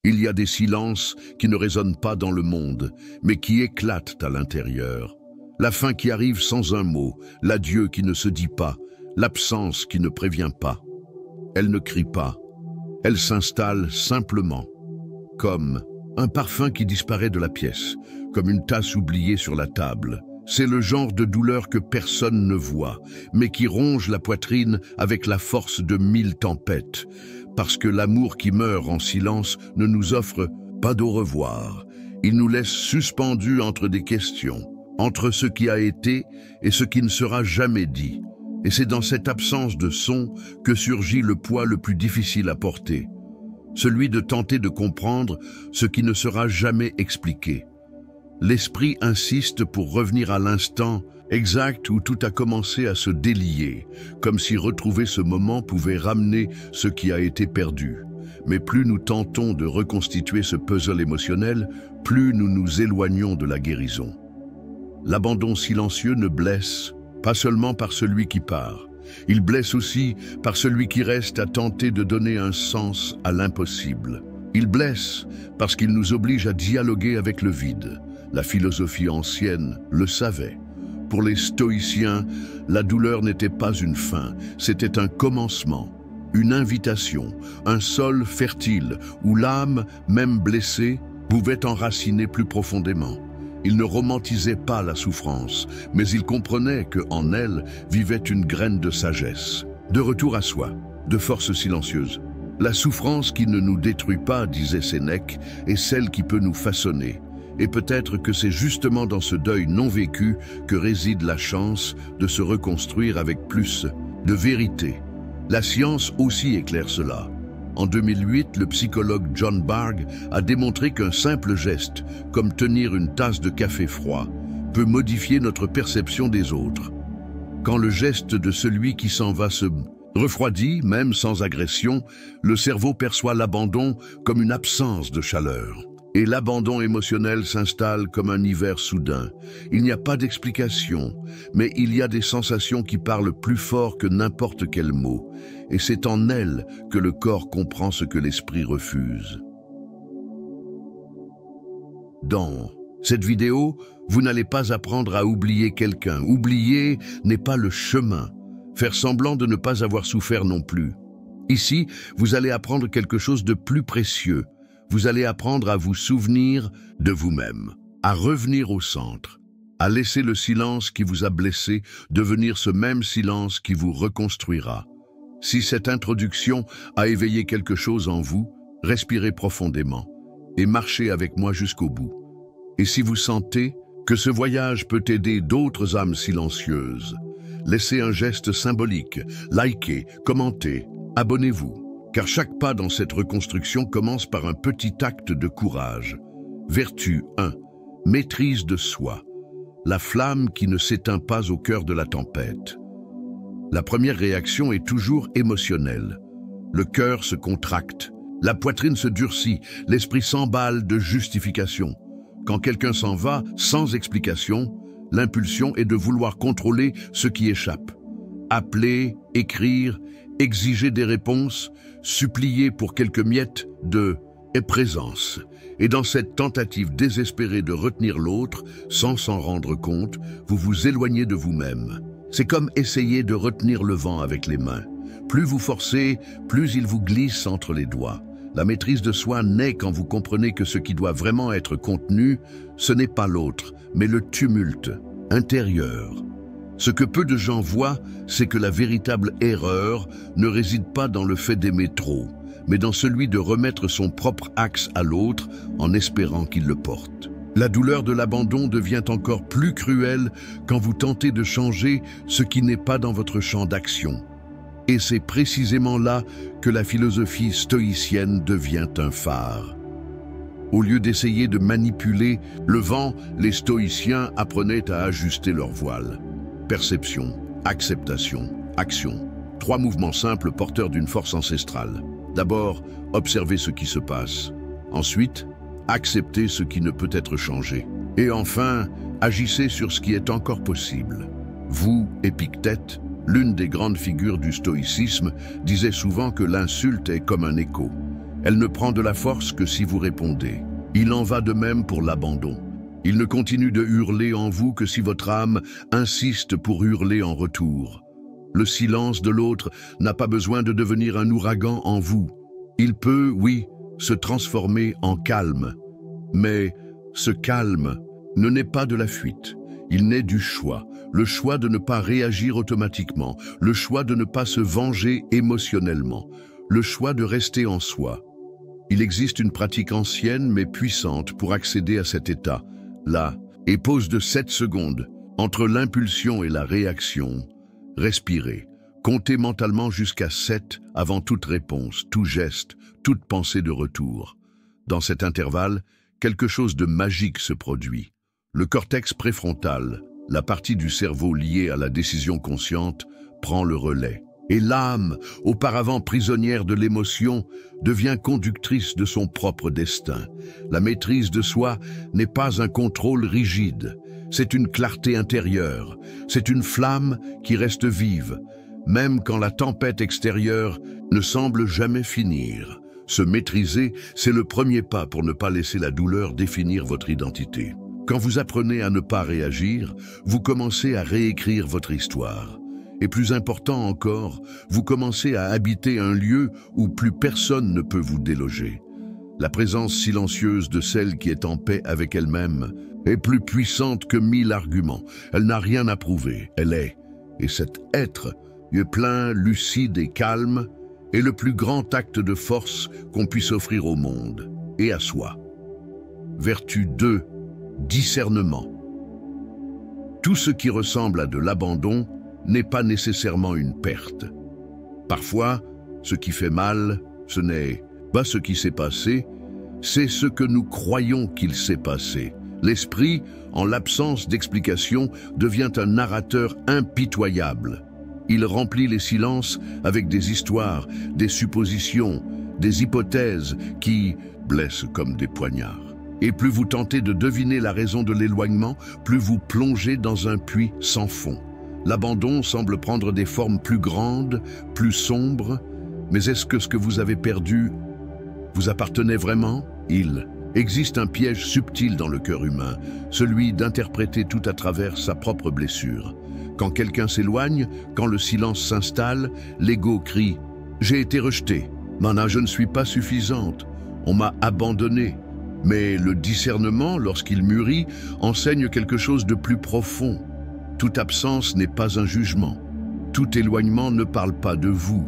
Il y a des silences qui ne résonnent pas dans le monde, mais qui éclatent à l'intérieur. La fin qui arrive sans un mot, l'adieu qui ne se dit pas, l'absence qui ne prévient pas. Elle ne crie pas, elle s'installe simplement, comme un parfum qui disparaît de la pièce, comme une tasse oubliée sur la table. C'est le genre de douleur que personne ne voit, mais qui ronge la poitrine avec la force de 1000 tempêtes, parce que l'amour qui meurt en silence ne nous offre pas d'au revoir. Il nous laisse suspendus entre des questions, entre ce qui a été et ce qui ne sera jamais dit. Et c'est dans cette absence de son que surgit le poids le plus difficile à porter, celui de tenter de comprendre ce qui ne sera jamais expliqué. L'esprit insiste pour revenir à l'instant exact où tout a commencé à se délier, comme si retrouver ce moment pouvait ramener ce qui a été perdu. Mais plus nous tentons de reconstituer ce puzzle émotionnel, plus nous nous éloignons de la guérison. L'abandon silencieux ne blesse pas seulement par celui qui part, il blesse aussi par celui qui reste à tenter de donner un sens à l'impossible. Il blesse parce qu'il nous oblige à dialoguer avec le vide. La philosophie ancienne le savait. Pour les stoïciens, la douleur n'était pas une fin, c'était un commencement, une invitation, un sol fertile où l'âme, même blessée, pouvait enraciner plus profondément. Ils ne romantisaient pas la souffrance, mais ils comprenaient qu'en elle vivait une graine de sagesse, de retour à soi, de force silencieuse. La souffrance qui ne nous détruit pas, disait Sénèque, est celle qui peut nous façonner. Et peut-être que c'est justement dans ce deuil non vécu que réside la chance de se reconstruire avec plus de vérité. La science aussi éclaire cela. En 2008, le psychologue John Bargh a démontré qu'un simple geste, comme tenir une tasse de café froid, peut modifier notre perception des autres. Quand le geste de celui qui s'en va se refroidit, même sans agression, le cerveau perçoit l'abandon comme une absence de chaleur. Et l'abandon émotionnel s'installe comme un hiver soudain. Il n'y a pas d'explication, mais il y a des sensations qui parlent plus fort que n'importe quel mot. Et c'est en elles que le corps comprend ce que l'esprit refuse. Dans cette vidéo, vous n'allez pas apprendre à oublier quelqu'un. Oublier n'est pas le chemin. Faire semblant de ne pas avoir souffert non plus. Ici, vous allez apprendre quelque chose de plus précieux. Vous allez apprendre à vous souvenir de vous-même, à revenir au centre, à laisser le silence qui vous a blessé devenir ce même silence qui vous reconstruira. Si cette introduction a éveillé quelque chose en vous, respirez profondément et marchez avec moi jusqu'au bout. Et si vous sentez que ce voyage peut aider d'autres âmes silencieuses, laissez un geste symbolique, likez, commentez, abonnez-vous. Car chaque pas dans cette reconstruction commence par un petit acte de courage. Vertu 1. Maîtrise de soi. La flamme qui ne s'éteint pas au cœur de la tempête. La première réaction est toujours émotionnelle. Le cœur se contracte, la poitrine se durcit, l'esprit s'emballe de justification. Quand quelqu'un s'en va sans explication, l'impulsion est de vouloir contrôler ce qui échappe. Appeler, écrire, exiger des réponses, supplier pour quelques miettes de présence. Et dans cette tentative désespérée de retenir l'autre, sans s'en rendre compte, vous vous éloignez de vous-même. C'est comme essayer de retenir le vent avec les mains. Plus vous forcez, plus il vous glisse entre les doigts. La maîtrise de soi naît quand vous comprenez que ce qui doit vraiment être contenu, ce n'est pas l'autre, mais le tumulte intérieur. Ce que peu de gens voient, c'est que la véritable erreur ne réside pas dans le fait d'aimer trop, mais dans celui de remettre son propre axe à l'autre en espérant qu'il le porte. La douleur de l'abandon devient encore plus cruelle quand vous tentez de changer ce qui n'est pas dans votre champ d'action. Et c'est précisément là que la philosophie stoïcienne devient un phare. Au lieu d'essayer de manipuler le vent, les stoïciens apprenaient à ajuster leur voile. Perception, acceptation, action. 3 mouvements simples porteurs d'une force ancestrale. D'abord, observez ce qui se passe. Ensuite, acceptez ce qui ne peut être changé. Et enfin, agissez sur ce qui est encore possible. Vous, Épictète, l'une des grandes figures du stoïcisme, disait souvent que l'insulte est comme un écho. Elle ne prend de la force que si vous répondez. Il en va de même pour l'abandon. Il ne continue de hurler en vous que si votre âme insiste pour hurler en retour. Le silence de l'autre n'a pas besoin de devenir un ouragan en vous. Il peut, oui, se transformer en calme. Mais ce calme ne naît pas de la fuite. Il naît du choix. Le choix de ne pas réagir automatiquement. Le choix de ne pas se venger émotionnellement. Le choix de rester en soi. Il existe une pratique ancienne mais puissante pour accéder à cet état. Là, et pause de 7 secondes, entre l'impulsion et la réaction, respirez. Comptez mentalement jusqu'à 7 avant toute réponse, tout geste, toute pensée de retour. Dans cet intervalle, quelque chose de magique se produit. Le cortex préfrontal, la partie du cerveau liée à la décision consciente, prend le relais. Et l'âme, auparavant prisonnière de l'émotion, devient conductrice de son propre destin. La maîtrise de soi n'est pas un contrôle rigide, c'est une clarté intérieure, c'est une flamme qui reste vive, même quand la tempête extérieure ne semble jamais finir. Se maîtriser, c'est le premier pas pour ne pas laisser la douleur définir votre identité. Quand vous apprenez à ne pas réagir, vous commencez à réécrire votre histoire. Et plus important encore, vous commencez à habiter un lieu où plus personne ne peut vous déloger. La présence silencieuse de celle qui est en paix avec elle-même est plus puissante que 1000 arguments. Elle n'a rien à prouver, elle est. Et cet être, plein, lucide et calme, est le plus grand acte de force qu'on puisse offrir au monde et à soi. Vertu 2, discernement. Tout ce qui ressemble à de l'abandon n'est pas nécessairement une perte. Parfois, ce qui fait mal, ce n'est pas ce qui s'est passé, c'est ce que nous croyons qu'il s'est passé. L'esprit, en l'absence d'explication, devient un narrateur impitoyable. Il remplit les silences avec des histoires, des suppositions, des hypothèses qui blessent comme des poignards. Et plus vous tentez de deviner la raison de l'éloignement, plus vous plongez dans un puits sans fond. L'abandon semble prendre des formes plus grandes, plus sombres, mais est-ce que ce que vous avez perdu vous appartenait vraiment? Il existe un piège subtil dans le cœur humain, celui d'interpréter tout à travers sa propre blessure. Quand quelqu'un s'éloigne, quand le silence s'installe, l'ego crie « J'ai été rejeté, maintenant je ne suis pas suffisante, on m'a abandonné ». Mais le discernement, lorsqu'il mûrit, enseigne quelque chose de plus profond. Toute absence n'est pas un jugement. Tout éloignement ne parle pas de vous.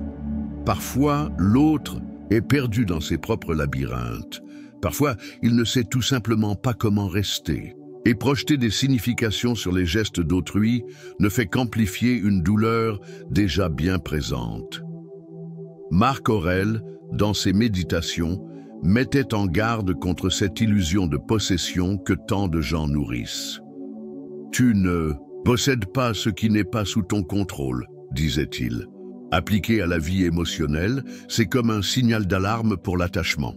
Parfois, l'autre est perdu dans ses propres labyrinthes. Parfois, il ne sait tout simplement pas comment rester. Et projeter des significations sur les gestes d'autrui ne fait qu'amplifier une douleur déjà bien présente. Marc Aurèle, dans ses méditations, mettait en garde contre cette illusion de possession que tant de gens nourrissent. « Tu ne possèdes pas ce qui n'est pas sous ton contrôle », disait-il. Appliqué à la vie émotionnelle, c'est comme un signal d'alarme pour l'attachement.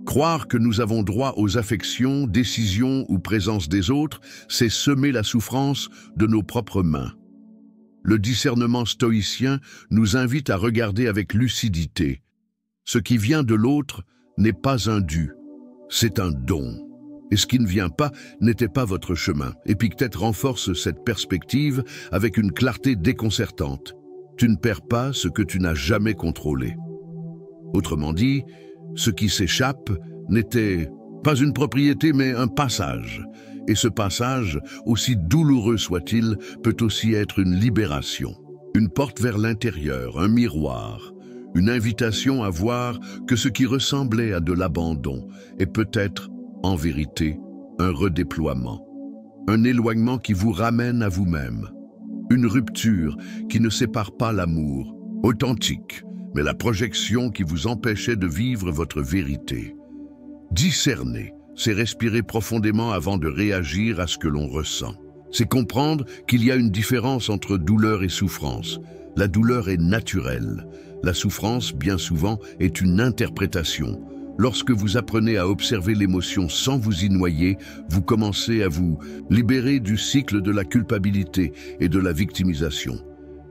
Croire que nous avons droit aux affections, décisions ou présence des autres, c'est semer la souffrance de nos propres mains. Le discernement stoïcien nous invite à regarder avec lucidité. Ce qui vient de l'autre n'est pas un dû, c'est un don. Et ce qui ne vient pas n'était pas votre chemin. Épictète renforce cette perspective avec une clarté déconcertante. Tu ne perds pas ce que tu n'as jamais contrôlé. Autrement dit, ce qui s'échappe n'était pas une propriété mais un passage. Et ce passage, aussi douloureux soit-il, peut aussi être une libération. Une porte vers l'intérieur, un miroir. Une invitation à voir que ce qui ressemblait à de l'abandon est peut-être, en vérité, un redéploiement. Un éloignement qui vous ramène à vous-même. Une rupture qui ne sépare pas l'amour, authentique, mais la projection qui vous empêchait de vivre votre vérité. Discerner, c'est respirer profondément avant de réagir à ce que l'on ressent. C'est comprendre qu'il y a une différence entre douleur et souffrance. La douleur est naturelle. La souffrance, bien souvent, est une interprétation. Lorsque vous apprenez à observer l'émotion sans vous y noyer, vous commencez à vous libérer du cycle de la culpabilité et de la victimisation.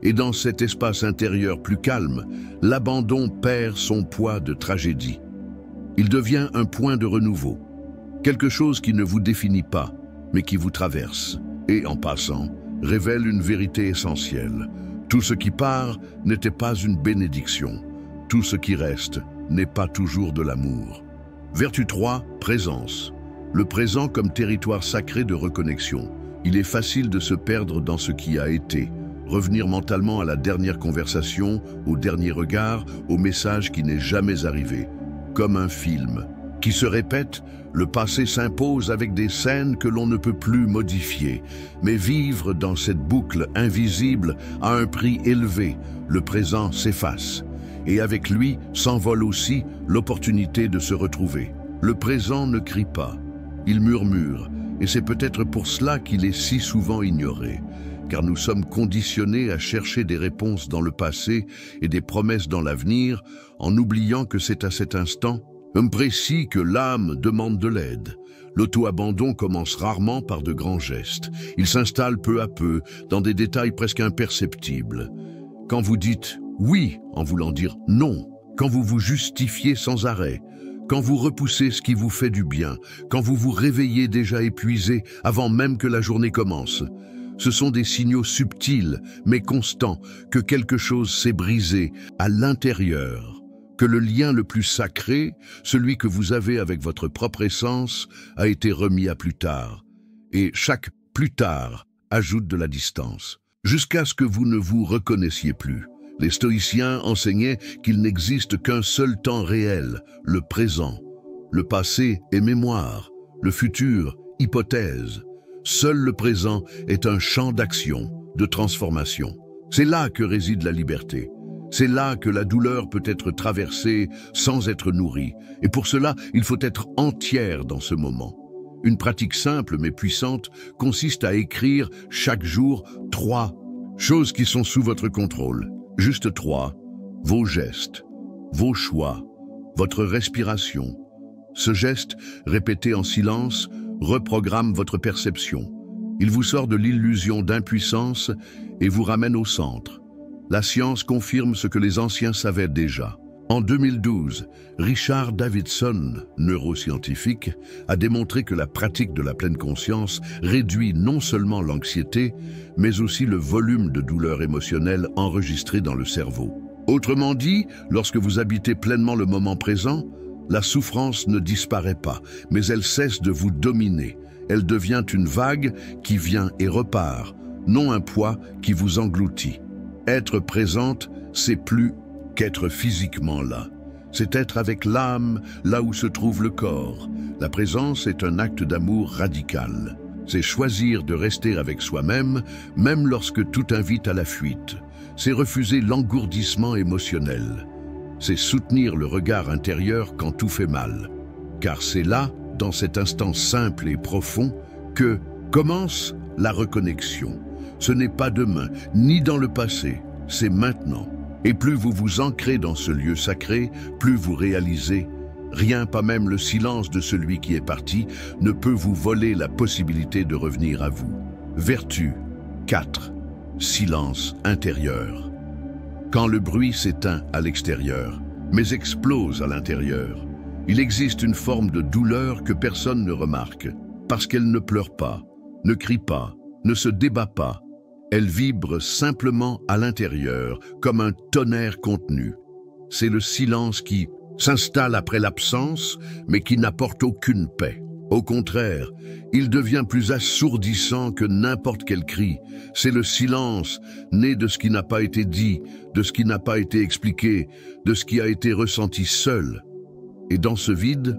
Et dans cet espace intérieur plus calme, l'abandon perd son poids de tragédie. Il devient un point de renouveau, quelque chose qui ne vous définit pas, mais qui vous traverse, et en passant, révèle une vérité essentielle. Tout ce qui part n'était pas une bénédiction. Tout ce qui reste n'est pas toujours de l'amour. Vertu 3, présence. Le présent comme territoire sacré de reconnexion. Il est facile de se perdre dans ce qui a été, revenir mentalement à la dernière conversation, au dernier regard, au message qui n'est jamais arrivé. Comme un film qui se répète, le passé s'impose avec des scènes que l'on ne peut plus modifier. Mais vivre dans cette boucle invisible a un prix élevé. Le présent s'efface. Et avec lui s'envole aussi l'opportunité de se retrouver. Le présent ne crie pas, il murmure, et c'est peut-être pour cela qu'il est si souvent ignoré, car nous sommes conditionnés à chercher des réponses dans le passé et des promesses dans l'avenir, en oubliant que c'est à cet instant précis que l'âme demande de l'aide. L'auto-abandon commence rarement par de grands gestes. Il s'installe peu à peu, dans des détails presque imperceptibles. Quand vous dites « oui » en voulant dire « non », quand vous vous justifiez sans arrêt, quand vous repoussez ce qui vous fait du bien, quand vous vous réveillez déjà épuisé avant même que la journée commence, ce sont des signaux subtils mais constants que quelque chose s'est brisé à l'intérieur, que le lien le plus sacré, celui que vous avez avec votre propre essence, a été remis à plus tard. Et chaque « plus tard » ajoute de la distance, jusqu'à ce que vous ne vous reconnaissiez plus. Les stoïciens enseignaient qu'il n'existe qu'un seul temps réel, le présent. Le passé est mémoire, le futur, hypothèse. Seul le présent est un champ d'action, de transformation. C'est là que réside la liberté. C'est là que la douleur peut être traversée sans être nourrie. Et pour cela, il faut être entière dans ce moment. Une pratique simple mais puissante consiste à écrire chaque jour 3 choses qui sont sous votre contrôle. Juste 3, vos gestes, vos choix, votre respiration. Ce geste, répété en silence, reprogramme votre perception. Il vous sort de l'illusion d'impuissance et vous ramène au centre. La science confirme ce que les anciens savaient déjà. En 2012, Richard Davidson, neuroscientifique, a démontré que la pratique de la pleine conscience réduit non seulement l'anxiété, mais aussi le volume de douleurs émotionnelles enregistrées dans le cerveau. Autrement dit, lorsque vous habitez pleinement le moment présent, la souffrance ne disparaît pas, mais elle cesse de vous dominer. Elle devient une vague qui vient et repart, non un poids qui vous engloutit. Être présente, c'est plus qu'être physiquement là. C'est être avec l'âme là où se trouve le corps. La présence est un acte d'amour radical. C'est choisir de rester avec soi-même, même lorsque tout invite à la fuite. C'est refuser l'engourdissement émotionnel. C'est soutenir le regard intérieur quand tout fait mal. Car c'est là, dans cet instant simple et profond, que commence la reconnexion. Ce n'est pas demain, ni dans le passé, c'est maintenant. Et plus vous vous ancrez dans ce lieu sacré, plus vous réalisez, rien, pas même le silence de celui qui est parti, ne peut vous voler la possibilité de revenir à vous. Vertu 4. Silence intérieur. Quand le bruit s'éteint à l'extérieur, mais explose à l'intérieur, il existe une forme de douleur que personne ne remarque, parce qu'elle ne pleure pas, ne crie pas, ne se débat pas. Elle vibre simplement à l'intérieur, comme un tonnerre contenu. C'est le silence qui s'installe après l'absence, mais qui n'apporte aucune paix. Au contraire, il devient plus assourdissant que n'importe quel cri. C'est le silence, né de ce qui n'a pas été dit, de ce qui n'a pas été expliqué, de ce qui a été ressenti seul. Et dans ce vide,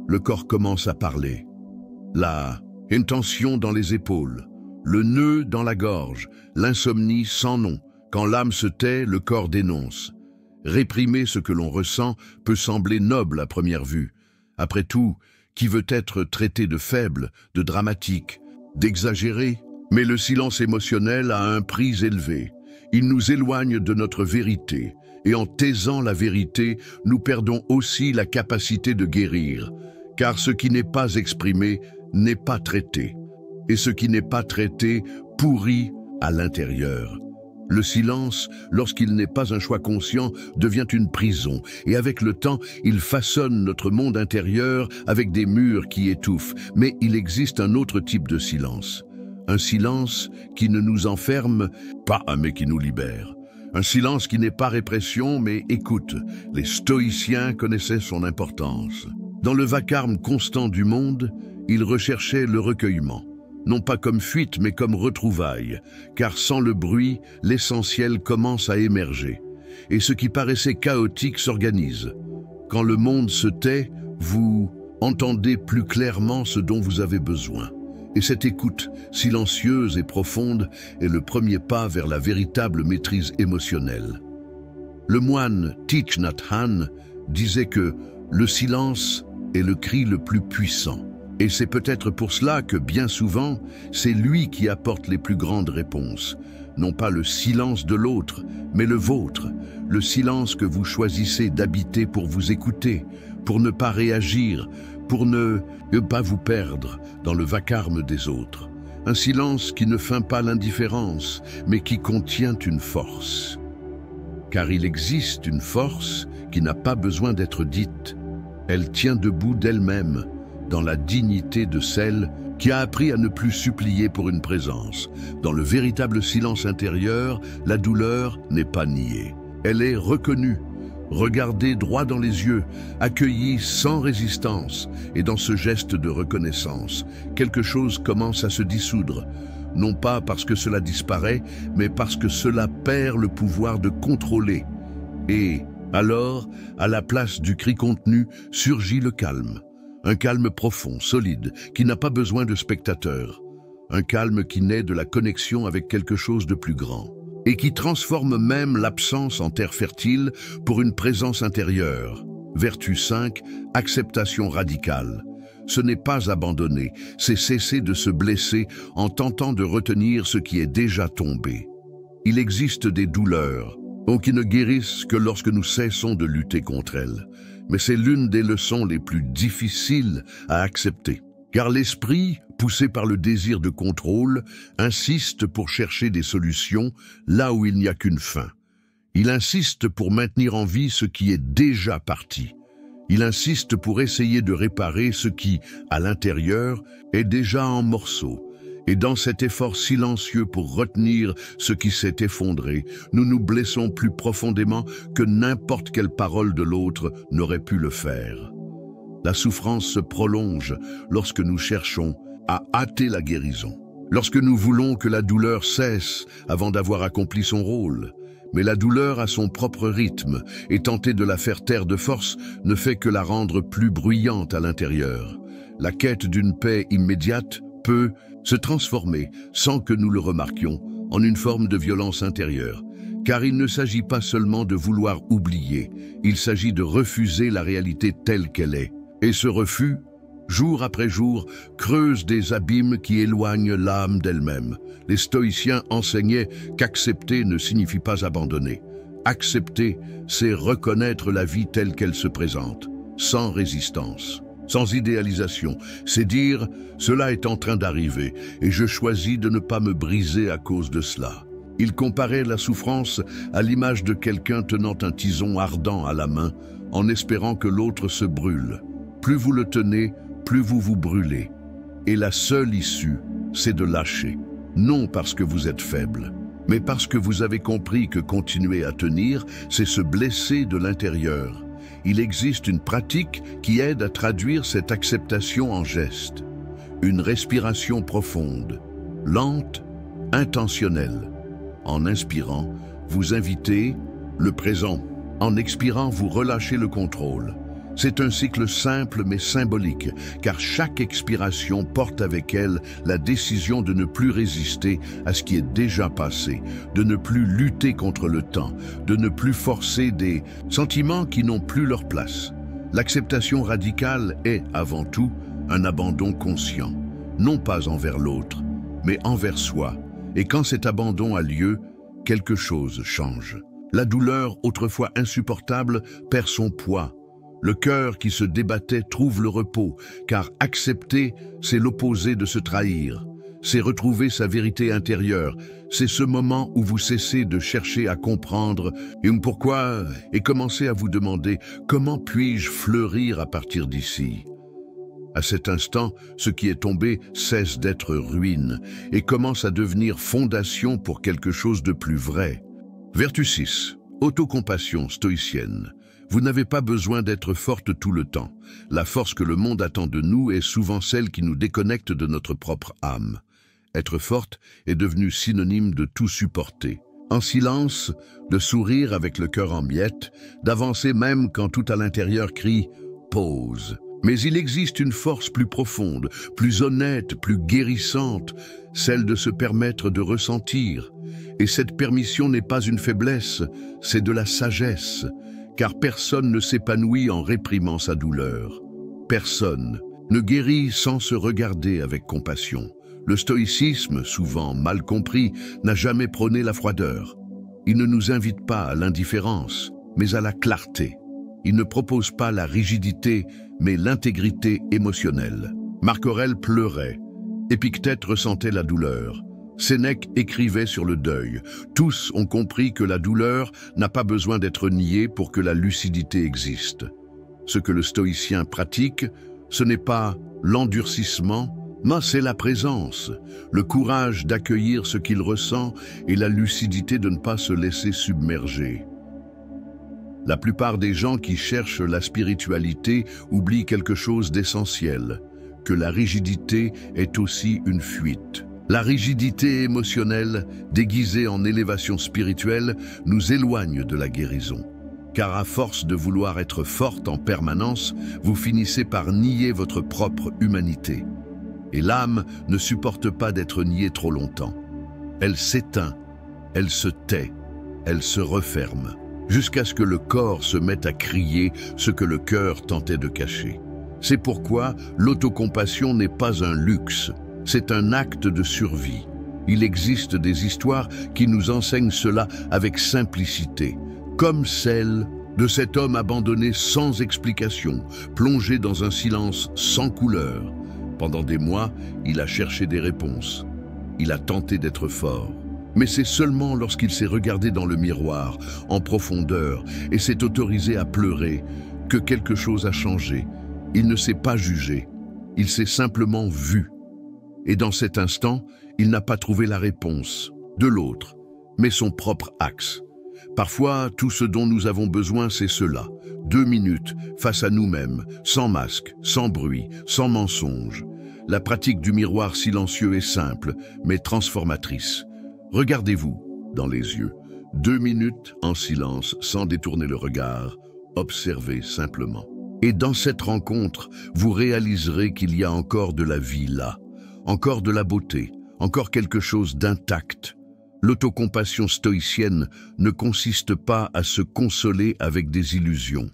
le corps commence à parler. La tension dans les épaules, le nœud dans la gorge, l'insomnie sans nom. Quand l'âme se tait, le corps dénonce. Réprimer ce que l'on ressent peut sembler noble à première vue. Après tout, qui veut être traité de faible, de dramatique, d'exagéré? Mais le silence émotionnel a un prix élevé. Il nous éloigne de notre vérité. Et en taisant la vérité, nous perdons aussi la capacité de guérir. Car ce qui n'est pas exprimé n'est pas traité. Et ce qui n'est pas traité pourrit à l'intérieur. Le silence, lorsqu'il n'est pas un choix conscient, devient une prison, et avec le temps, il façonne notre monde intérieur avec des murs qui étouffent. Mais il existe un autre type de silence. Un silence qui ne nous enferme pas, mais qui nous libère. Un silence qui n'est pas répression, mais écoute. Les stoïciens connaissaient son importance. Dans le vacarme constant du monde, ils recherchaient le recueillement. Non pas comme fuite, mais comme retrouvailles, car sans le bruit, l'essentiel commence à émerger. Et ce qui paraissait chaotique s'organise. Quand le monde se tait, vous entendez plus clairement ce dont vous avez besoin. Et cette écoute, silencieuse et profonde, est le premier pas vers la véritable maîtrise émotionnelle. Le moine Thich Nhat Hanh disait que le silence est le cri le plus puissant. Et c'est peut-être pour cela que, bien souvent, c'est lui qui apporte les plus grandes réponses. Non pas le silence de l'autre, mais le vôtre. Le silence que vous choisissez d'habiter pour vous écouter, pour ne pas réagir, pour ne pas vous perdre dans le vacarme des autres. Un silence qui ne feint pas l'indifférence, mais qui contient une force. Car il existe une force qui n'a pas besoin d'être dite. Elle tient debout d'elle-même, dans la dignité de celle qui a appris à ne plus supplier pour une présence. Dans le véritable silence intérieur, la douleur n'est pas niée. Elle est reconnue, regardée droit dans les yeux, accueillie sans résistance. Et dans ce geste de reconnaissance, quelque chose commence à se dissoudre. Non pas parce que cela disparaît, mais parce que cela perd le pouvoir de contrôler. Et alors, à la place du cri contenu, surgit le calme. Un calme profond, solide, qui n'a pas besoin de spectateurs. Un calme qui naît de la connexion avec quelque chose de plus grand. Et qui transforme même l'absence en terre fertile pour une présence intérieure. Vertu 5, acceptation radicale. Ce n'est pas abandonner, c'est cesser de se blesser en tentant de retenir ce qui est déjà tombé. Il existe des douleurs, qui ne guérissent que lorsque nous cessons de lutter contre elles. Mais c'est l'une des leçons les plus difficiles à accepter. Car l'esprit, poussé par le désir de contrôle, insiste pour chercher des solutions là où il n'y a qu'une fin. Il insiste pour maintenir en vie ce qui est déjà parti. Il insiste pour essayer de réparer ce qui, à l'intérieur, est déjà en morceaux. Et dans cet effort silencieux pour retenir ce qui s'est effondré, nous nous blessons plus profondément que n'importe quelle parole de l'autre n'aurait pu le faire. La souffrance se prolonge lorsque nous cherchons à hâter la guérison, lorsque nous voulons que la douleur cesse avant d'avoir accompli son rôle. Mais la douleur a son propre rythme, et tenter de la faire taire de force ne fait que la rendre plus bruyante à l'intérieur. La quête d'une paix immédiate peut se transformer, sans que nous le remarquions, en une forme de violence intérieure. Car il ne s'agit pas seulement de vouloir oublier, il s'agit de refuser la réalité telle qu'elle est. Et ce refus, jour après jour, creuse des abîmes qui éloignent l'âme d'elle-même. Les stoïciens enseignaient qu'accepter ne signifie pas abandonner. Accepter, c'est reconnaître la vie telle qu'elle se présente, sans résistance. Sans idéalisation, c'est dire « cela est en train d'arriver et je choisis de ne pas me briser à cause de cela ». Il comparait la souffrance à l'image de quelqu'un tenant un tison ardent à la main en espérant que l'autre se brûle. Plus vous le tenez, plus vous vous brûlez. Et la seule issue, c'est de lâcher. Non parce que vous êtes faible, mais parce que vous avez compris que continuer à tenir, c'est se blesser de l'intérieur. Il existe une pratique qui aide à traduire cette acceptation en geste. Une respiration profonde, lente, intentionnelle. En inspirant, vous invitez le présent. En expirant, vous relâchez le contrôle. C'est un cycle simple mais symbolique, car chaque expiration porte avec elle la décision de ne plus résister à ce qui est déjà passé, de ne plus lutter contre le temps, de ne plus forcer des sentiments qui n'ont plus leur place. L'acceptation radicale est, avant tout, un abandon conscient, non pas envers l'autre, mais envers soi. Et quand cet abandon a lieu, quelque chose change. La douleur, autrefois insupportable, perd son poids. Le cœur qui se débattait trouve le repos, car accepter, c'est l'opposé de se trahir. c'est retrouver sa vérité intérieure. C'est ce moment où vous cessez de chercher à comprendre pourquoi et commencez à vous demander comment puis-je fleurir à partir d'ici. À cet instant, ce qui est tombé cesse d'être ruine et commence à devenir fondation pour quelque chose de plus vrai. Vertu 6. Autocompassion stoïcienne. Vous n'avez pas besoin d'être forte tout le temps. La force que le monde attend de nous est souvent celle qui nous déconnecte de notre propre âme. Être forte est devenu synonyme de tout supporter. En silence, de sourire avec le cœur en miettes, d'avancer même quand tout à l'intérieur crie « pause ». Mais il existe une force plus profonde, plus honnête, plus guérissante, celle de se permettre de ressentir. Et cette permission n'est pas une faiblesse, c'est de la sagesse, car personne ne s'épanouit en réprimant sa douleur. Personne ne guérit sans se regarder avec compassion. Le stoïcisme, souvent mal compris, n'a jamais prôné la froideur. Il ne nous invite pas à l'indifférence, mais à la clarté. Il ne propose pas la rigidité, mais l'intégrité émotionnelle. Marc Aurèle pleurait. Épictète ressentait la douleur. Sénèque écrivait sur le deuil. Tous ont compris que la douleur n'a pas besoin d'être niée pour que la lucidité existe. Ce que le stoïcien pratique, ce n'est pas l'endurcissement, mais c'est la présence, le courage d'accueillir ce qu'il ressent et la lucidité de ne pas se laisser submerger. La plupart des gens qui cherchent la spiritualité oublient quelque chose d'essentiel, que la rigidité est aussi une fuite. La rigidité émotionnelle, déguisée en élévation spirituelle, nous éloigne de la guérison. Car à force de vouloir être forte en permanence, vous finissez par nier votre propre humanité. Et l'âme ne supporte pas d'être niée trop longtemps. Elle s'éteint, elle se tait, elle se referme, jusqu'à ce que le corps se mette à crier ce que le cœur tentait de cacher. C'est pourquoi l'autocompassion n'est pas un luxe, c'est un acte de survie. Il existe des histoires qui nous enseignent cela avec simplicité, comme celle de cet homme abandonné sans explication, plongé dans un silence sans couleur. Pendant des mois, il a cherché des réponses. Il a tenté d'être fort. Mais c'est seulement lorsqu'il s'est regardé dans le miroir, en profondeur, et s'est autorisé à pleurer, que quelque chose a changé. Il ne s'est pas jugé, il s'est simplement vu. Et dans cet instant, il n'a pas trouvé la réponse de l'autre, mais son propre axe. Parfois, tout ce dont nous avons besoin, c'est cela. 2 minutes, face à nous-mêmes, sans masque, sans bruit, sans mensonge. La pratique du miroir silencieux est simple, mais transformatrice. Regardez-vous dans les yeux. 2 minutes en silence, sans détourner le regard. Observez simplement. Et dans cette rencontre, vous réaliserez qu'il y a encore de la vie là, encore de la beauté, encore quelque chose d'intact. L'autocompassion stoïcienne ne consiste pas à se consoler avec des illusions.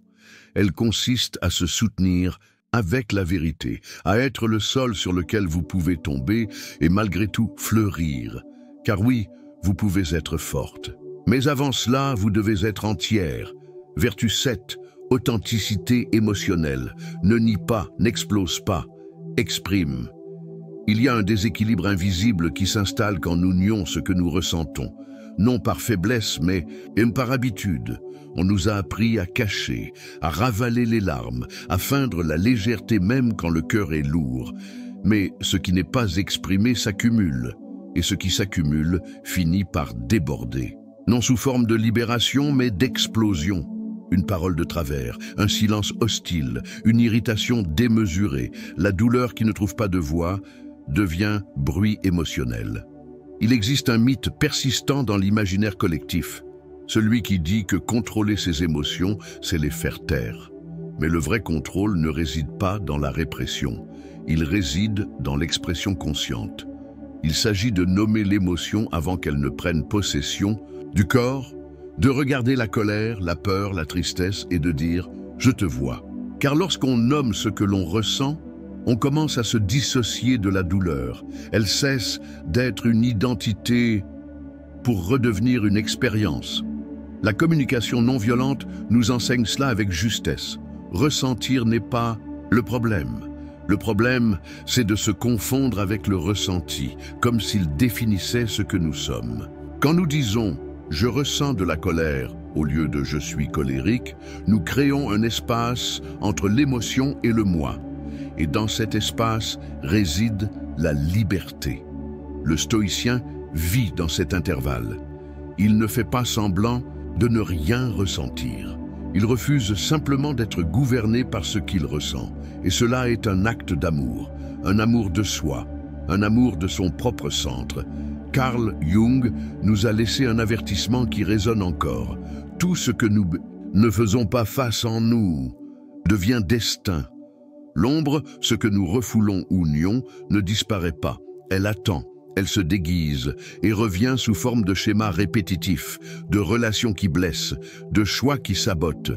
Elle consiste à se soutenir avec la vérité, à être le sol sur lequel vous pouvez tomber et malgré tout fleurir. Car oui, vous pouvez être forte. Mais avant cela, vous devez être entière. Vertu 7, authenticité émotionnelle. Ne nie pas, n'explose pas, exprime. Il y a un déséquilibre invisible qui s'installe quand nous nions ce que nous ressentons. Non par faiblesse, mais par habitude. On nous a appris à cacher, à ravaler les larmes, à feindre la légèreté même quand le cœur est lourd. Mais ce qui n'est pas exprimé s'accumule. Et ce qui s'accumule finit par déborder. Non sous forme de libération, mais d'explosion. Une parole de travers, un silence hostile, une irritation démesurée, la douleur qui ne trouve pas de voix, devient bruit émotionnel. Il existe un mythe persistant dans l'imaginaire collectif, celui qui dit que contrôler ses émotions, c'est les faire taire. Mais le vrai contrôle ne réside pas dans la répression, il réside dans l'expression consciente. Il s'agit de nommer l'émotion avant qu'elle ne prenne possession du corps, de regarder la colère, la peur, la tristesse et de dire « je te vois ». Car lorsqu'on nomme ce que l'on ressent, on commence à se dissocier de la douleur. Elle cesse d'être une identité pour redevenir une expérience. La communication non violente nous enseigne cela avec justesse. Ressentir n'est pas le problème. Le problème, c'est de se confondre avec le ressenti, comme s'il définissait ce que nous sommes. Quand nous disons « je ressens de la colère » au lieu de « je suis colérique », nous créons un espace entre l'émotion et le moi. Et dans cet espace réside la liberté. Le stoïcien vit dans cet intervalle. Il ne fait pas semblant de ne rien ressentir. Il refuse simplement d'être gouverné par ce qu'il ressent. Et cela est un acte d'amour, un amour de soi, un amour de son propre centre. Carl Jung nous a laissé un avertissement qui résonne encore. Tout ce que nous ne faisons pas face en nous devient destin. L'ombre, ce que nous refoulons ou nions, ne disparaît pas. Elle attend, elle se déguise et revient sous forme de schémas répétitifs, de relations qui blessent, de choix qui sabotent.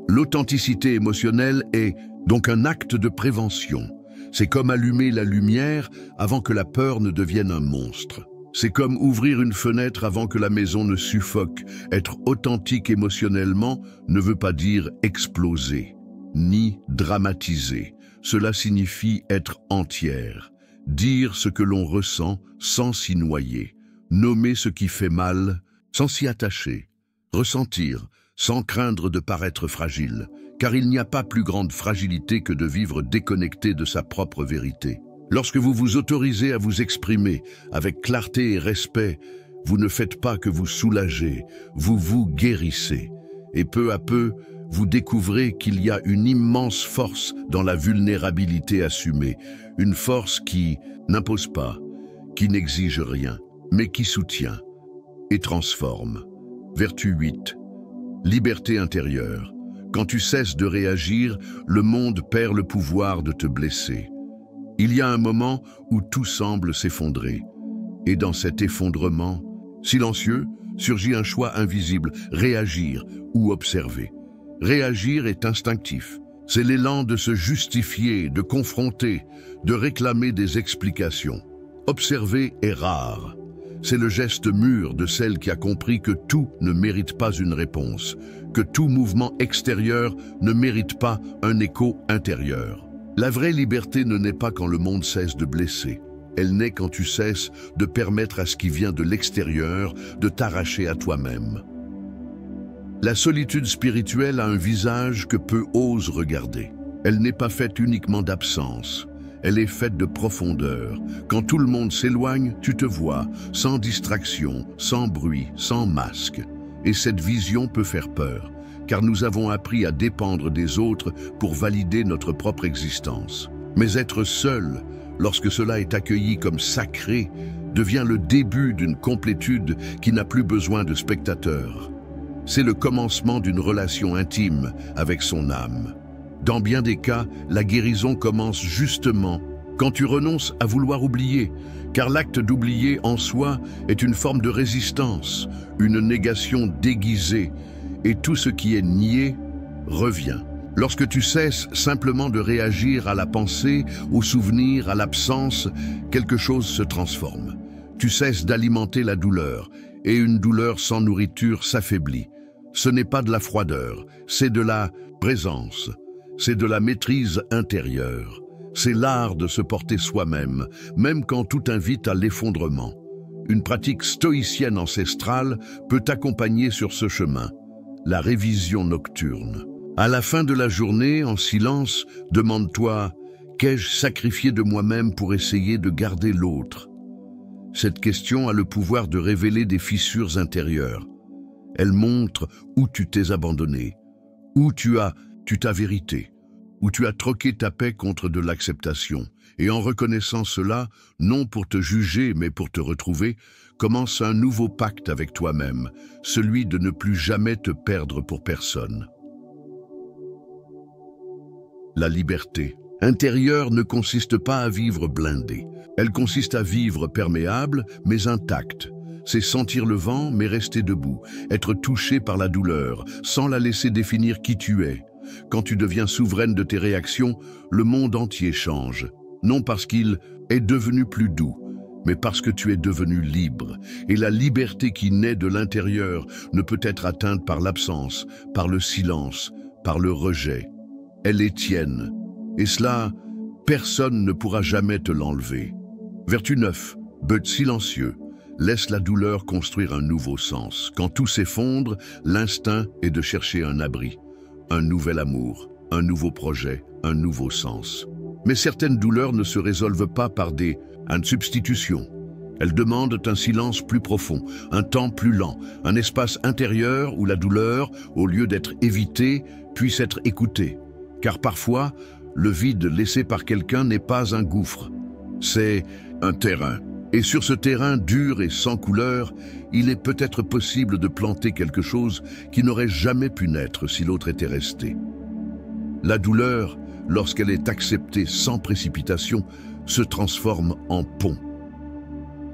L'authenticité émotionnelle est donc un acte de prévention. C'est comme allumer la lumière avant que la peur ne devienne un monstre. C'est comme ouvrir une fenêtre avant que la maison ne suffoque. Être authentique émotionnellement ne veut pas dire exploser, ni dramatiser. Cela signifie être entière, dire ce que l'on ressent sans s'y noyer, nommer ce qui fait mal sans s'y attacher, ressentir sans craindre de paraître fragile, car il n'y a pas plus grande fragilité que de vivre déconnecté de sa propre vérité. Lorsque vous vous autorisez à vous exprimer avec clarté et respect, vous ne faites pas que vous soulager, vous vous guérissez. Et peu à peu, vous découvrez qu'il y a une immense force dans la vulnérabilité assumée, une force qui n'impose pas, qui n'exige rien, mais qui soutient et transforme. Vertu 8. Liberté intérieure. Quand tu cesses de réagir, le monde perd le pouvoir de te blesser. Il y a un moment où tout semble s'effondrer. Et dans cet effondrement, silencieux, surgit un choix invisible, réagir ou observer. Réagir est instinctif. C'est l'élan de se justifier, de confronter, de réclamer des explications. Observer est rare. C'est le geste mûr de celle qui a compris que tout ne mérite pas une réponse, que tout mouvement extérieur ne mérite pas un écho intérieur. La vraie liberté ne naît pas quand le monde cesse de blesser. Elle naît quand tu cesses de permettre à ce qui vient de l'extérieur de t'arracher à toi-même. La solitude spirituelle a un visage que peu osent regarder. Elle n'est pas faite uniquement d'absence. Elle est faite de profondeur. Quand tout le monde s'éloigne, tu te vois, sans distraction, sans bruit, sans masque. Et cette vision peut faire peur, car nous avons appris à dépendre des autres pour valider notre propre existence. Mais être seul, lorsque cela est accueilli comme sacré, devient le début d'une complétude qui n'a plus besoin de spectateurs. C'est le commencement d'une relation intime avec son âme. Dans bien des cas, la guérison commence justement quand tu renonces à vouloir oublier, car l'acte d'oublier en soi est une forme de résistance, une négation déguisée, et tout ce qui est nié revient. Lorsque tu cesses simplement de réagir à la pensée, au souvenir, à l'absence, quelque chose se transforme. Tu cesses d'alimenter la douleur, et une douleur sans nourriture s'affaiblit. Ce n'est pas de la froideur, c'est de la présence. C'est de la maîtrise intérieure. C'est l'art de se porter soi-même, même quand tout invite à l'effondrement. Une pratique stoïcienne ancestrale peut t'accompagner sur ce chemin. La révision nocturne. À la fin de la journée, en silence, demande-toi « Qu'ai-je sacrifié de moi-même pour essayer de garder l'autre ?» Cette question a le pouvoir de révéler des fissures intérieures. Elle montre où tu t'es abandonné, où tu as ta vérité, où tu as troqué ta paix contre de l'acceptation. Et en reconnaissant cela, non pour te juger mais pour te retrouver, commence un nouveau pacte avec toi-même, celui de ne plus jamais te perdre pour personne. La liberté intérieure ne consiste pas à vivre blindé. Elle consiste à vivre perméable mais intacte. C'est sentir le vent mais rester debout, être touché par la douleur, sans la laisser définir qui tu es. Quand tu deviens souveraine de tes réactions, le monde entier change. Non parce qu'il est devenu plus doux, mais parce que tu es devenu libre. Et la liberté qui naît de l'intérieur ne peut être atteinte par l'absence, par le silence, par le rejet. Elle est tienne. Et cela, Personne ne pourra jamais te l'enlever. Vertu 9. But silencieux. Laisse la douleur construire un nouveau sens. Quand tout s'effondre, l'instinct est de chercher un abri, un nouvel amour, un nouveau projet, un nouveau sens. Mais certaines douleurs ne se résolvent pas par une substitution. Elles demandent un silence plus profond, un temps plus lent, un espace intérieur où la douleur, au lieu d'être évitée, puisse être écoutée. Car parfois, le vide laissé par quelqu'un n'est pas un gouffre, c'est un terrain. Et sur ce terrain dur et sans couleur, il est peut-être possible de planter quelque chose qui n'aurait jamais pu naître si l'autre était resté. La douleur, lorsqu'elle est acceptée sans précipitation, se transforme en pont.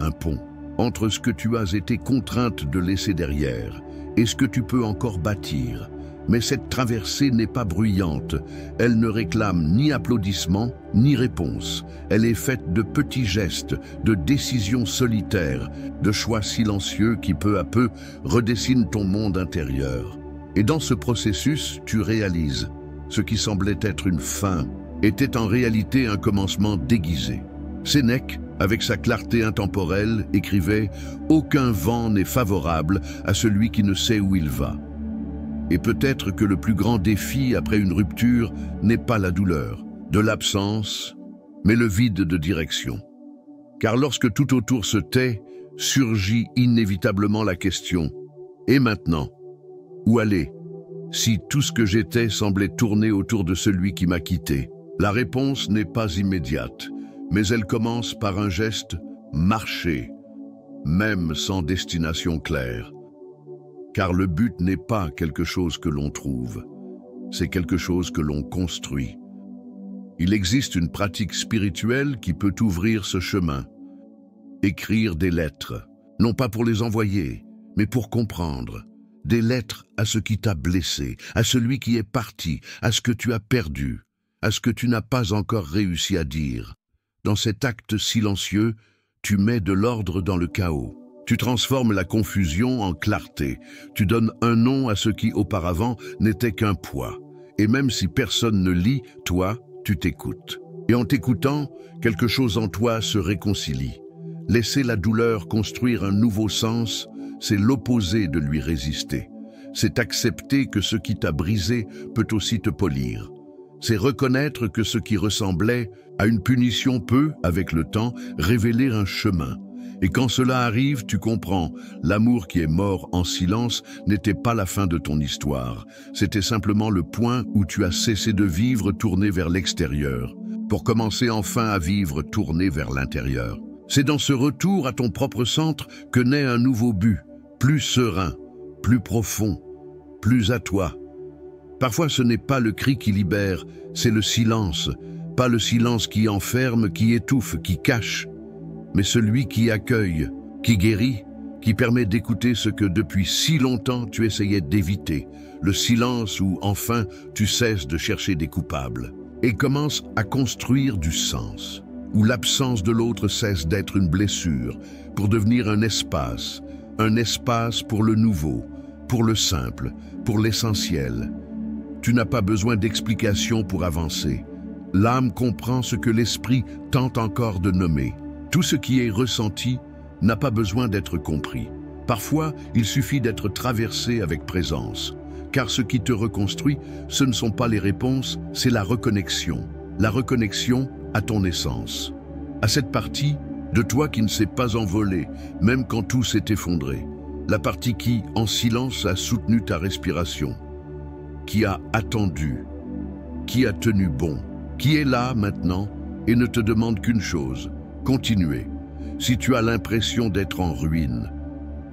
Un pont entre ce que tu as été contrainte de laisser derrière et ce que tu peux encore bâtir. Mais cette traversée n'est pas bruyante, elle ne réclame ni applaudissements, ni réponse. Elle est faite de petits gestes, de décisions solitaires, de choix silencieux qui peu à peu redessinent ton monde intérieur. Et dans ce processus, tu réalises, ce qui semblait être une fin, était en réalité un commencement déguisé. Sénèque, avec sa clarté intemporelle, écrivait « Aucun vent n'est favorable à celui qui ne sait où il va ». Et peut-être que le plus grand défi après une rupture n'est pas la douleur, de l'absence, mais le vide de direction. Car lorsque tout autour se tait, surgit inévitablement la question « Et maintenant? Où aller? Si tout ce que j'étais semblait tourner autour de celui qui m'a quitté ?» La réponse n'est pas immédiate, mais elle commence par un geste « marcher », même sans destination claire. Car le but n'est pas quelque chose que l'on trouve, c'est quelque chose que l'on construit. Il existe une pratique spirituelle qui peut ouvrir ce chemin. Écrire des lettres, non pas pour les envoyer, mais pour comprendre. Des lettres à ce qui t'a blessé, à celui qui est parti, à ce que tu as perdu, à ce que tu n'as pas encore réussi à dire. Dans cet acte silencieux, tu mets de l'ordre dans le chaos. Tu transformes la confusion en clarté. Tu donnes un nom à ce qui auparavant n'était qu'un poids. Et même si personne ne lit, toi, tu t'écoutes. Et en t'écoutant, quelque chose en toi se réconcilie. Laisser la douleur construire un nouveau sens, c'est l'opposé de lui résister. C'est accepter que ce qui t'a brisé peut aussi te polir. C'est reconnaître que ce qui ressemblait à une punition peut, avec le temps, révéler un chemin. Et quand cela arrive, tu comprends, l'amour qui est mort en silence n'était pas la fin de ton histoire. C'était simplement le point où tu as cessé de vivre tourné vers l'extérieur, pour commencer enfin à vivre tourné vers l'intérieur. C'est dans ce retour à ton propre centre que naît un nouveau but, plus serein, plus profond, plus à toi. Parfois ce n'est pas le cri qui libère, c'est le silence, pas le silence qui enferme, qui étouffe, qui cache, mais celui qui accueille, qui guérit, qui permet d'écouter ce que depuis si longtemps tu essayais d'éviter, le silence où enfin tu cesses de chercher des coupables, et commences à construire du sens, où l'absence de l'autre cesse d'être une blessure, pour devenir un espace pour le nouveau, pour le simple, pour l'essentiel. Tu n'as pas besoin d'explications pour avancer. L'âme comprend ce que l'esprit tente encore de nommer. Tout ce qui est ressenti n'a pas besoin d'être compris. Parfois, il suffit d'être traversé avec présence. Car ce qui te reconstruit, ce ne sont pas les réponses, c'est la reconnexion à ton essence. À cette partie de toi qui ne s'est pas envolée, même quand tout s'est effondré. La partie qui, en silence, a soutenu ta respiration. Qui a attendu, qui a tenu bon, qui est là maintenant et ne te demande qu'une chose. Continuer. Si tu as l'impression d'être en ruine,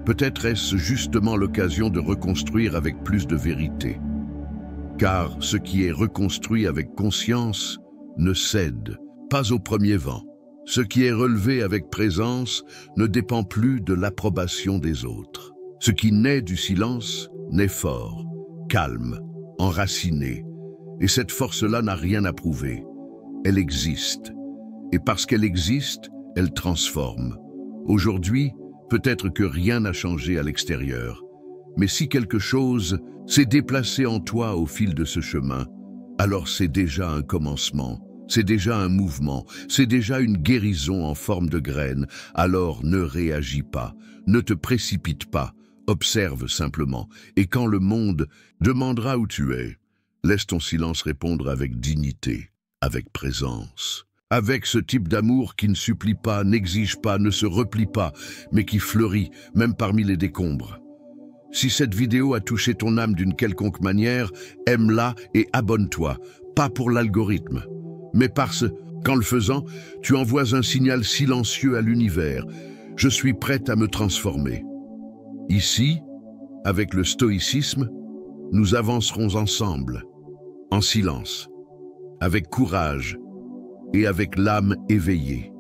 peut-être est-ce justement l'occasion de reconstruire avec plus de vérité. Car ce qui est reconstruit avec conscience ne cède pas au premier vent. Ce qui est relevé avec présence ne dépend plus de l'approbation des autres. Ce qui naît du silence naît fort, calme, enraciné. Et cette force-là n'a rien à prouver. Elle existe. Et parce qu'elle existe, elle transforme. Aujourd'hui, peut-être que rien n'a changé à l'extérieur. Mais si quelque chose s'est déplacé en toi au fil de ce chemin, alors c'est déjà un commencement, C'est déjà un mouvement, c'est déjà une guérison en forme de graine. Alors ne réagis pas, ne te précipite pas, observe simplement. Et quand le monde demandera où tu es, laisse ton silence répondre avec dignité, avec présence. Avec ce type d'amour qui ne supplie pas, n'exige pas, ne se replie pas, mais qui fleurit, même parmi les décombres. Si cette vidéo a touché ton âme d'une quelconque manière, aime-la et abonne-toi, pas pour l'algorithme, mais parce qu'en le faisant, tu envoies un signal silencieux à l'univers. Je suis prête à me transformer. Ici, avec le stoïcisme, nous avancerons ensemble, en silence, avec courage et avec l'âme éveillée.